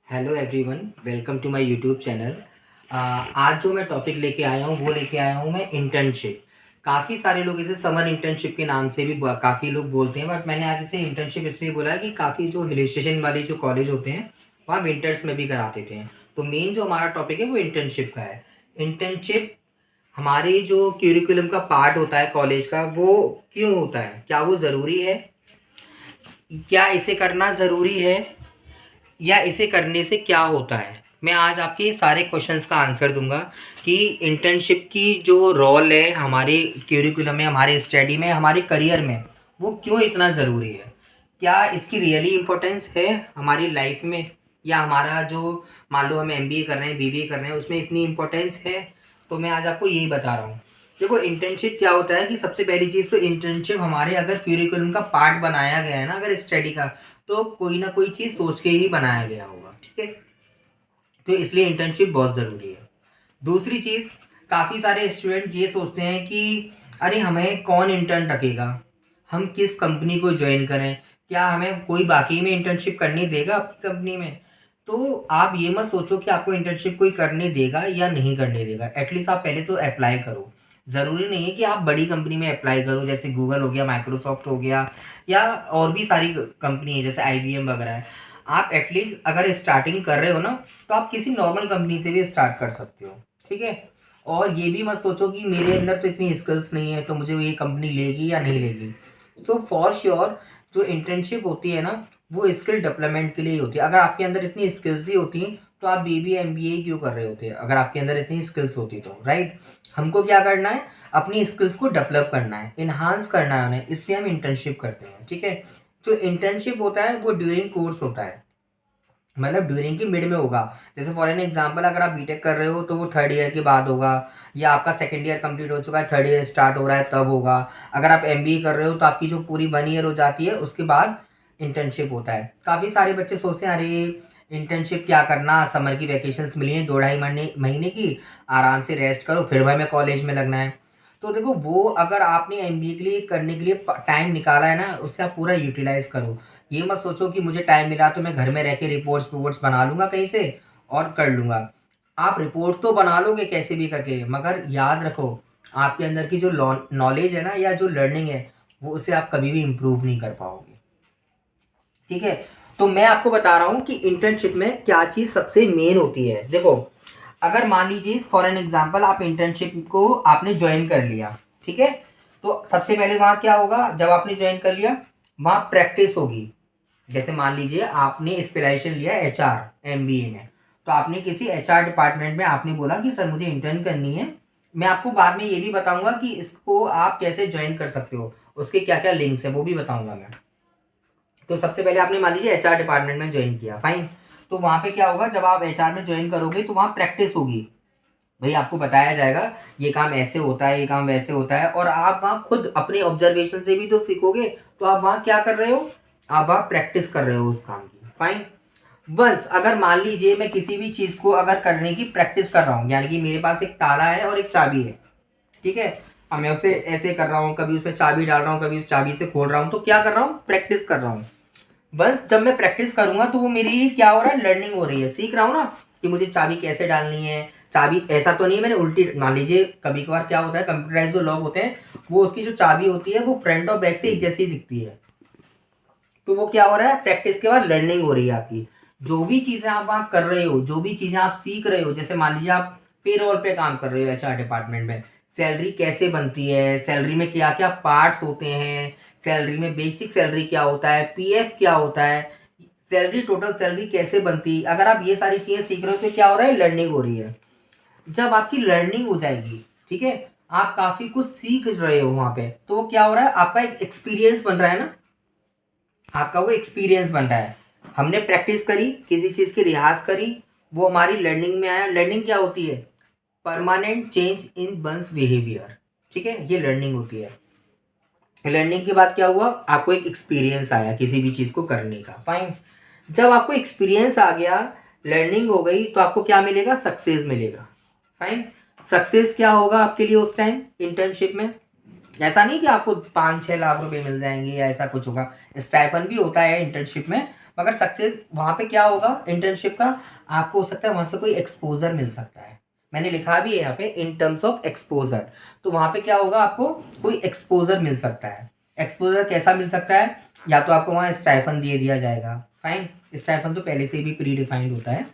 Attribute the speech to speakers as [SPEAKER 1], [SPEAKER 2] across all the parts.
[SPEAKER 1] Hello everyone, welcome to my YouTube channel. आज जो मैं टॉपिक लेके आया हूँ वो लेके आया हूँ मैं इंटर्नशिप। काफ़ी सारे लोग इसे समर इंटर्नशिप के नाम से भी काफ़ी लोग बोलते हैं, बट मैंने आज इसे इंटर्नशिप इसलिए बोला है कि काफ़ी जो हिल स्टेशन वाले जो कॉलेज होते हैं वहाँ विंटर्स में भी कराते थे। तो मेन जो हमारा टॉपिक है वो इंटर्नशिप का है। इंटर्नशिप हमारी जो क्यूरिकुलम का पार्ट होता है कॉलेज का, वो क्यों होता है, क्या वो ज़रूरी है, क्या इसे करना ज़रूरी है या इसे करने से क्या होता है। मैं आज आपके ये सारे क्वेश्चंस का आंसर दूंगा कि इंटर्नशिप की जो रोल है हमारे क्यूरिकुलम में, हमारे स्टडी में, हमारे करियर में, वो क्यों इतना ज़रूरी है। क्या इसकी रियली इम्पोर्टेंस है हमारी लाइफ में, या हमारा जो मान लो हम एमबीए कर रहे हैं, बीबीए कर रहे हैं, उसमें इतनी इम्पोर्टेंस है। तो मैं आज आपको यही बता रहा हूँ। देखो, इंटर्नशिप क्या होता है कि सबसे पहली चीज़ तो इंटर्नशिप हमारे अगर क्यूरिकुलम का पार्ट बनाया गया है ना, अगर स्टडी का, तो कोई ना कोई चीज़ सोच के ही बनाया गया होगा। ठीक है, तो इसलिए इंटर्नशिप बहुत ज़रूरी है। दूसरी चीज़, काफ़ी सारे स्टूडेंट्स ये सोचते हैं कि अरे हमें कौन इंटर्न रखेगा, हम किस कंपनी को ज्वाइन करें, क्या हमें कोई बाकी में इंटर्नशिप करने देगा अपनी कंपनी में। तो आप ये मत सोचो कि आपको इंटर्नशिप कोई करने देगा या नहीं करने देगा। एटलीस्ट आप पहले तो अप्लाई करो। ज़रूरी नहीं है कि आप बड़ी कंपनी में अप्लाई करो, जैसे गूगल हो गया, माइक्रोसॉफ्ट हो गया, या और भी सारी कंपनी है जैसे आईबीएम वगैरह है। आप एटलीस्ट अगर स्टार्टिंग कर रहे हो ना, तो आप किसी नॉर्मल कंपनी से भी स्टार्ट कर सकते हो। ठीक है, और ये भी मत सोचो कि मेरे अंदर तो इतनी स्किल्स नहीं है तो मुझे ये कंपनी लेगी या नहीं लेगी। सो फॉर श्योर जो इंटर्नशिप होती है ना, वो स्किल डेवलपमेंट के लिए ही होती है। अगर आपके अंदर इतनी स्किल्स ही होती तो आप बीबीए एमबीए क्यों कर रहे होते, अगर आपके अंदर इतनी स्किल्स होती तो, राइट। हमको क्या करना है, अपनी स्किल्स को डेवलप करना है, इन्हांस करना है उन्हें, इसलिए हम इंटर्नशिप करते हैं। ठीक है, जो इंटर्नशिप होता है वो ड्यूरिंग कोर्स होता है, मतलब ड्यूरिंग की मिड में होगा। जैसे फॉर एन एग्जांपल, अगर आप बीटेक कर रहे हो तो वो थर्ड ईयर के बाद होगा, या आपका सेकंड ईयर कंप्लीट हो चुका है, थर्ड ईयर स्टार्ट हो रहा है तब होगा। अगर आप एमबीए कर रहे हो तो आपकी जो पूरी 1 ईयर हो जाती है, उसके बाद इंटर्नशिप होता है। काफ़ी सारे बच्चे सोचते हैं अरे इंटर्नशिप क्या करना, समर की वैकेशंस मिली हैं 2 ढाई महीने की, आराम से रेस्ट करो, फिर भाई मैं कॉलेज में लगना है। तो देखो, वो अगर आपने एमबीए के लिए करने के लिए टाइम निकाला है ना, उससे आप पूरा यूटिलाइज करो। ये मत सोचो कि मुझे टाइम मिला तो मैं घर में रह के रिपोर्ट्स वोट्स बना लूँगा कहीं से और कर लूँगा। आप रिपोर्ट्स तो बना लोगे कैसे भी करके, मगर याद रखो, आपके अंदर की जो नॉलेज है ना, या जो लर्निंग है, वो उसे आप कभी भी इम्प्रूव नहीं कर पाओगे। ठीक है, तो मैं आपको बता रहा हूँ कि इंटर्नशिप में क्या चीज़ सबसे मेन होती है। देखो, अगर मान लीजिए फॉर एन एग्जांपल आप इंटर्नशिप को आपने ज्वाइन कर लिया, ठीक है, तो सबसे पहले वहाँ क्या होगा, जब आपने ज्वाइन कर लिया वहाँ प्रैक्टिस होगी। जैसे मान लीजिए आपने स्पेशलाइजेशन लिया एचआर एमबीए में, तो आपने किसी एचआर डिपार्टमेंट में आपने बोला कि सर मुझे इंटर्न करनी है। मैं आपको बाद में ये भी बताऊंगा कि इसको आप कैसे ज्वाइन कर सकते हो, उसके क्या क्या लिंक्स है वो भी बताऊंगा मैं। तो सबसे पहले आपने मान लीजिए एचआर डिपार्टमेंट में ज्वाइन किया, फाइन। तो वहाँ पे क्या होगा, जब आप एचआर में ज्वाइन करोगे तो वहाँ प्रैक्टिस होगी। भाई आपको बताया जाएगा ये काम ऐसे होता है, ये काम वैसे होता है, और आप वहाँ खुद अपने ऑब्जर्वेशन से भी तो सीखोगे। तो आप वहाँ क्या कर रहे हो, आप वहाँ प्रैक्टिस कर रहे हो उस काम की, फाइन। वंस अगर मान लीजिए मैं किसी भी चीज़ को अगर करने की प्रैक्टिस कर रहा हूँ, यानी कि मेरे पास एक ताला है और एक चाबी है, ठीक है, अब मैं उसे ऐसे कर रहा हूँ, कभी उसमें चाबी डाल रहा हूँ, कभी उस चाबी से खोल रहा हूँ, तो क्या कर रहा हूँ, प्रैक्टिस कर रहा हूँ। बस जब मैं प्रैक्टिस करूंगा तो वो मेरी क्या हो रहा है, लर्निंग हो रही है, सीख रहा हूँ ना कि मुझे चाबी कैसे डालनी है। चाबी ऐसा तो नहीं है मैंने उल्टी, मान लीजिए कभी कभार क्या होता है, कंप्यूटराइज जो लॉक होते हैं, वो उसकी जो चाबी होती है वो फ्रंट और बैक से एक जैसी दिखती है। तो वो क्या हो रहा है, प्रैक्टिस के बाद लर्निंग हो रही है आपकी। जो भी चीज़ें आप वहाँ कर रहे हो, जो भी चीज़ें आप सीख रहे हो, जैसे मान लीजिए आप पेरोल पे काम कर रहे हो एचआर डिपार्टमेंट में, सैलरी कैसे बनती है, सैलरी में क्या क्या पार्ट्स होते हैं, सैलरी में बेसिक सैलरी क्या होता है, पीएफ क्या होता है, सैलरी टोटल सैलरी कैसे बनती है, अगर आप ये सारी चीज़ें सीख रहे हो तो क्या हो रहा है, लर्निंग हो रही है। जब आपकी लर्निंग हो जाएगी, ठीक है, आप काफ़ी कुछ सीख रहे हो वहाँ पे, तो वो क्या हो रहा है, आपका एक एक्सपीरियंस बन रहा है ना, आपका वो एक्सपीरियंस बन रहा है। हमने प्रैक्टिस करी, किसी चीज़ की रियाज करी, वो हमारी लर्निंग में आया। लर्निंग क्या होती है, permanent change in one's behaviour. ठीक है, ये लर्निंग होती है। लर्निंग के बाद क्या हुआ, आपको एक एक्सपीरियंस आया किसी भी चीज़ को करने का, फाइन। जब आपको एक्सपीरियंस आ गया, लर्निंग हो गई, तो आपको क्या मिलेगा, सक्सेस मिलेगा, फाइन। सक्सेस क्या होगा आपके लिए उस टाइम इंटर्नशिप में, ऐसा नहीं कि आपको 5-6 लाख रुपए मिल जाएंगे या ऐसा कुछ होगा। स्टाइफन भी होता है इंटर्नशिप में, मगर सक्सेस वहाँ पे क्या होगा इंटर्नशिप का, आपको हो सकता है वहाँ से कोई एक्सपोजर मिल सकता है। मैंने लिखा भी है यहाँ पे इन टर्म्स ऑफ एक्सपोजर। तो वहाँ पे क्या होगा, आपको कोई एक्सपोजर मिल सकता है। एक्सपोजर कैसा मिल सकता है, या तो आपको वहाँ स्टाइफन दे दिया जाएगा, फाइन, स्टाइफन तो पहले से ही प्री डिफाइंड होता है,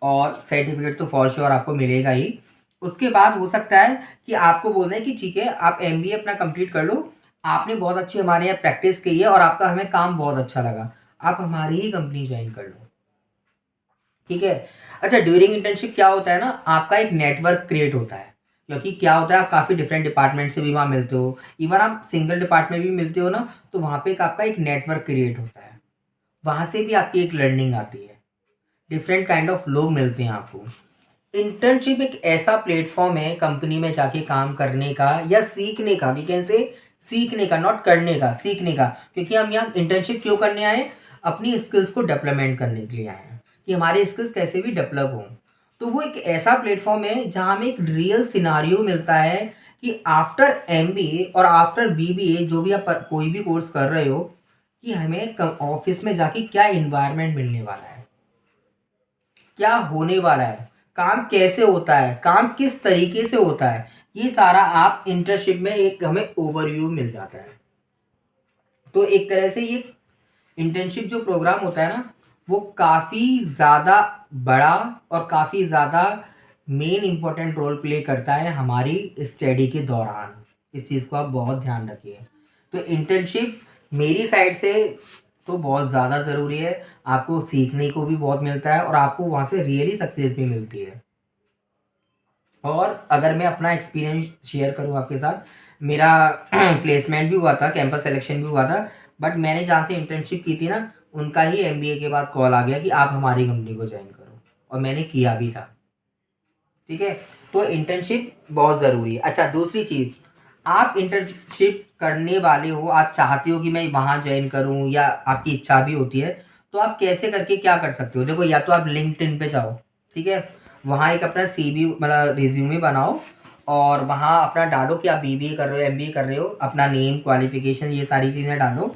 [SPEAKER 1] और सर्टिफिकेट तो फॉर श्योर आपको मिलेगा ही। उसके बाद हो सकता है कि आपको बोल दें कि ठीक है आप एमबीए अपना कंप्लीट कर लो, आपने बहुत अच्छी हमारे यहाँ प्रैक्टिस की है और आपका हमें काम बहुत अच्छा लगा, आप हमारी ही कंपनी ज्वाइन कर लो, ठीक है। अच्छा, ड्यूरिंग इंटर्नशिप क्या होता है ना, आपका एक नेटवर्क क्रिएट होता है, क्योंकि क्या होता है आप काफ़ी डिफरेंट डिपार्टमेंट से भी वहाँ मिलते हो, इवन आप सिंगल डिपार्टमेंट भी मिलते हो ना, तो वहाँ पे एक आपका एक नेटवर्क क्रिएट होता है, वहाँ से भी आपकी एक लर्निंग आती है, डिफरेंट काइंड ऑफ लोग मिलते हैं आपको। इंटर्नशिप एक ऐसा प्लेटफॉर्म है कंपनी में जाके काम करने का या सीखने का, वी कैन से सीखने का, नॉट करने का, सीखने का, क्योंकि हम यहाँ इंटर्नशिप क्यों करने आए, अपनी स्किल्स को डेवलपमेंट करने के लिए आए हैं, कि हमारे स्किल्स कैसे भी डेवलप हों। तो वो एक ऐसा प्लेटफॉर्म है जहाँ हमें एक रियल सिनारियो मिलता है कि आफ्टर एमबीए और आफ्टर बीबीए जो भी आप कोई भी कोर्स कर रहे हो, कि हमें ऑफिस में जाके क्या इन्वायरमेंट मिलने वाला है, क्या होने वाला है, काम कैसे होता है, काम किस तरीके से होता है, ये सारा आप इंटर्नशिप में एक हमें ओवरव्यू मिल जाता है। तो एक तरह से ये इंटर्नशिप जो प्रोग्राम होता है ना, वो काफ़ी ज़्यादा बड़ा और काफ़ी ज़्यादा मेन इम्पोर्टेंट रोल प्ले करता है हमारी स्टडी के दौरान। इस चीज़ को आप बहुत ध्यान रखिए। तो इंटर्नशिप मेरी साइड से तो बहुत ज़्यादा ज़रूरी है, आपको सीखने को भी बहुत मिलता है और आपको वहाँ से रियली सक्सेस भी मिलती है। और अगर मैं अपना एक्सपीरियंस शेयर करूँ आपके साथ, मेरा प्लेसमेंट भी हुआ था, कैंपस सिलेक्शन भी हुआ था, बट मैंने जहाँ से इंटर्नशिप की थी ना, उनका ही एमबीए के बाद कॉल आ गया कि आप हमारी कंपनी को ज्वाइन करो, और मैंने किया भी था, ठीक है। तो इंटर्नशिप बहुत ज़रूरी है। अच्छा, दूसरी चीज़, आप इंटर्नशिप करने वाले हो, आप चाहते हो कि मैं वहाँ ज्वाइन करूँ, या आपकी इच्छा भी होती है, तो आप कैसे करके क्या कर सकते हो, देखो, या तो आप लिंक्डइन पे जाओ, ठीक है, वहाँ एक अपना सीवी मतलब रिज्यूमे बनाओ, और वहाँ अपना डालो कि आप बीबीए कर रहे हो, एमबीए कर रहे हो, अपना नेम, क्वालिफिकेशन, ये सारी चीज़ें डालो,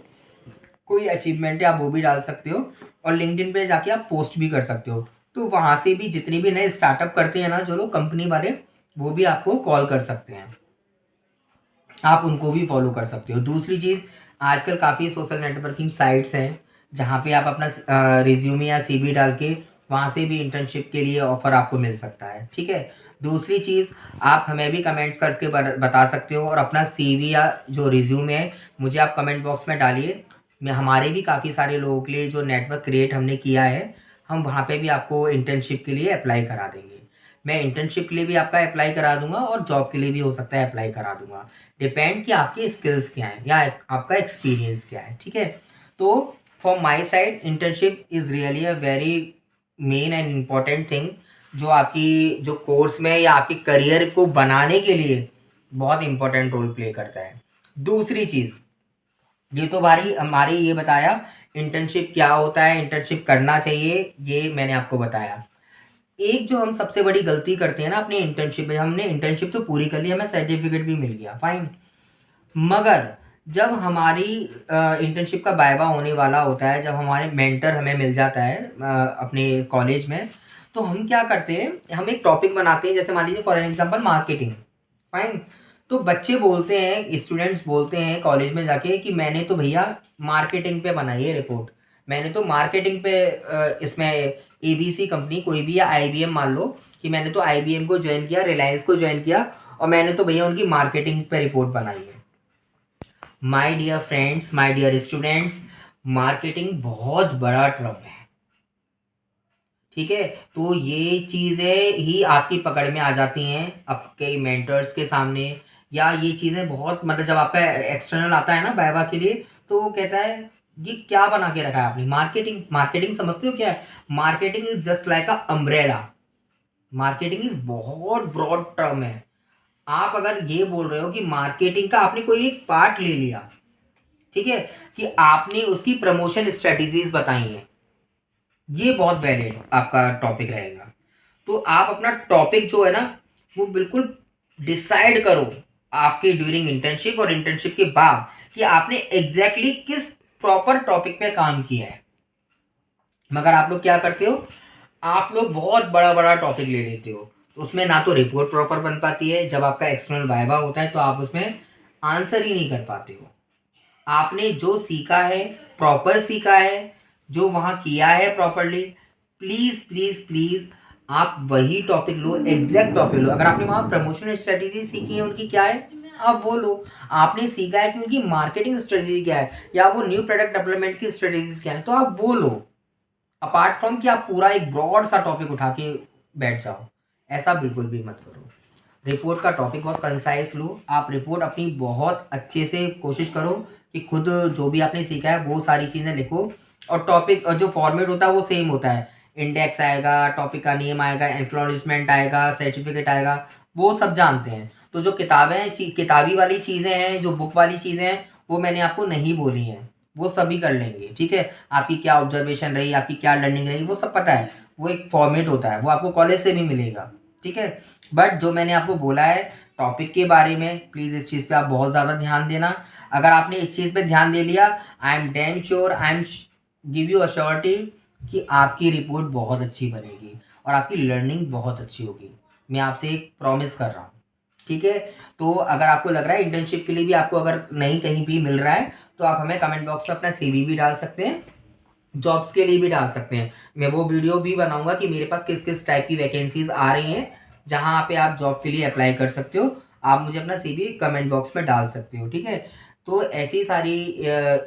[SPEAKER 1] कोई अचीवमेंट है आप वो भी डाल सकते हो, और लिंक्डइन पे जाके आप पोस्ट भी कर सकते हो। तो वहाँ से भी जितने भी नए स्टार्टअप करते हैं ना जो लोग, कंपनी वाले, वो भी आपको कॉल कर सकते हैं, आप उनको भी फॉलो कर सकते हो। दूसरी चीज़, आजकल काफ़ी सोशल नेटवर्किंग साइट्स हैं जहाँ पे आप अपना रिज्यूमे या सीवी डाल के वहाँ से भी इंटर्नशिप के लिए ऑफ़र आपको मिल सकता है, ठीक है। दूसरी चीज़, आप हमें भी कमेंट्स करके बता सकते हो, और अपना सीवी या जो रिज्यूमे है मुझे आप कमेंट बॉक्स में डालिए। मैं हमारे भी काफ़ी सारे लोगों के लिए जो नेटवर्क क्रिएट हमने किया है, हम वहाँ पे भी आपको इंटर्नशिप के लिए अप्लाई करा देंगे। मैं इंटर्नशिप के लिए भी आपका अप्लाई करा दूंगा, और जॉब के लिए भी हो सकता है अप्लाई करा दूंगा, डिपेंड कि आपकी स्किल्स क्या हैं या आपका एक्सपीरियंस क्या है, ठीक है। तो for my side internship is really a very main and important thing, जो आपकी जो कोर्स में या आपके करियर को बनाने के लिए बहुत इंपॉर्टेंट रोल प्ले करता है। दूसरी चीज़, ये तो भारी हमारी ये बताया इंटर्नशिप क्या होता है, इंटर्नशिप करना चाहिए, ये मैंने आपको बताया। एक जो हम सबसे बड़ी गलती करते हैं ना अपनी इंटर्नशिप में, हमने इंटर्नशिप तो पूरी कर ली, हमें सर्टिफिकेट भी मिल गया, फाइन, मगर जब हमारी इंटर्नशिप का वाइवा होने वाला होता है, जब हमारे मेंटर हमें मिल जाता है अपने कॉलेज में, तो हम क्या करते हैं, हम एक टॉपिक बनाते हैं, जैसे मान लीजिए फॉर एग्जांपल मार्केटिंग, फाइन। तो बच्चे बोलते हैं, स्टूडेंट्स बोलते हैं कॉलेज में जाके कि मैंने तो भैया मार्केटिंग पे बनाई है रिपोर्ट, मैंने तो मार्केटिंग पे इसमें एबीसी कंपनी कोई भी, या आईबीएम मान लो, कि मैंने तो आईबीएम को ज्वाइन किया, रिलायंस को ज्वाइन किया, और मैंने तो भैया उनकी मार्केटिंग पे रिपोर्ट बनाई है। My dear friends, my dear students, marketing बहुत बड़ा टर्म है, ठीक है। तो ये चीज़ें ही आपकी पकड़ में आ जाती हैं आपके मेंटर्स के सामने, या ये चीज़ें बहुत, मतलब जब आपका एक्सटर्नल आता है ना वाइवा के लिए, तो वो कहता है ये क्या बना के रखा है आपने, मार्केटिंग, मार्केटिंग समझते हो क्या है, marketing is just like a umbrella, marketing is बहुत ब्रॉड टर्म है। आप अगर ये बोल रहे हो कि मार्केटिंग का आपने कोई एक पार्ट ले लिया, ठीक है, कि आपने उसकी प्रमोशन स्ट्रेटजीज बताई हैं, ये बहुत वैलिड आपका टॉपिक रहेगा। तो आप अपना टॉपिक जो है ना, वो बिल्कुल डिसाइड करो आपके ड्यूरिंग इंटर्नशिप और इंटर्नशिप के बाद, कि आपने एग्जैक्टली किस प्रॉपर टॉपिक पे काम किया है, मगर आप लोग क्या करते हो, आप लोग बहुत बड़ा-बड़ा टॉपिक ले लेते हो। तो उसमें ना तो रिपोर्ट प्रॉपर बन पाती है, जब आपका एक्सटर्नल वाइवा होता है तो आप उसमें आंसर ही नहीं कर पाते हो। आपने जो सीखा है, प्रॉपर सीखा है, जो वहाँ किया है प्रॉपरली, प्लीज़, प्लीज़, प्लीज़ आप वही टॉपिक लो, एग्ज़ैक्ट टॉपिक लो। अगर आपने वहाँ प्रमोशन स्ट्रैटेजी सीखी है उनकी क्या है, आप वो लो। आपने सीखा है कि उनकी मार्केटिंग स्ट्रैटेजी क्या है या वो न्यू प्रोडक्ट डेवलपमेंट की स्ट्रैटेजीज़ क्या हैं, तो आप वो लो। अपार्ट फ्रॉम कि आप पूरा एक ब्रॉड सा टॉपिक उठा के बैठ जाओ, ऐसा बिल्कुल भी मत करो। रिपोर्ट का टॉपिक बहुत कंसाइज लो। आप रिपोर्ट अपनी बहुत अच्छे से कोशिश करो कि खुद जो भी आपने सीखा है वो सारी चीज़ें लिखो, और टॉपिक जो फॉर्मेट होता है वो सेम होता है। इंडेक्स आएगा, टॉपिक का नेम आएगा, एक्नॉलेजमेंट आएगा, सर्टिफिकेट आएगा, वो सब जानते हैं। तो जो किताबें हैं, किताबी वाली चीज़ें हैं, जो बुक वाली चीज़ें हैं, वो मैंने आपको नहीं बोली हैं, वो सभी कर लेंगे, ठीक है। आपकी क्या ऑब्जर्वेशन रही, आपकी क्या लर्निंग रही, वो सब पता है। वो एक फॉर्मेट होता है, वो आपको कॉलेज से भी मिलेगा, ठीक है। बट जो मैंने आपको बोला है टॉपिक के बारे में, प्लीज़ इस चीज़ पे आप बहुत ज़्यादा ध्यान देना। अगर आपने इस चीज़ पे ध्यान दे लिया, I am damn sure, I am give you assurity कि आपकी रिपोर्ट बहुत अच्छी बनेगी और आपकी लर्निंग बहुत अच्छी होगी। मैं आपसे एक प्रॉमिस कर रहा हूँ, ठीक है। तो अगर आपको लग रहा है इंटर्नशिप के लिए भी आपको अगर नहीं कहीं भी मिल रहा है, तो आप हमें कमेंट बॉक्स में अपना सीवी भी डाल सकते हैं, जॉब्स के लिए भी डाल सकते हैं। मैं वो वीडियो भी बनाऊंगा कि मेरे पास किस किस टाइप की वैकेंसीज आ रही हैं, जहां पे आप जॉब के लिए अप्लाई कर सकते हो। आप मुझे अपना सीवी कमेंट बॉक्स में डाल सकते हो, ठीक है। तो ऐसी सारी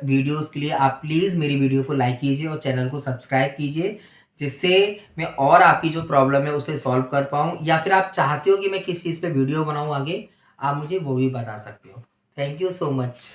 [SPEAKER 1] वीडियोस के लिए आप प्लीज़ मेरी वीडियो को लाइक कीजिए और चैनल को सब्सक्राइब कीजिए, जिससे मैं और आपकी जो प्रॉब्लम है उसे सॉल्व कर पाऊँ, या फिर आप चाहते हो कि मैं किस चीज़ पे वीडियो बनाऊँ आगे, आप मुझे वो भी बता सकते हो। Thank you so much.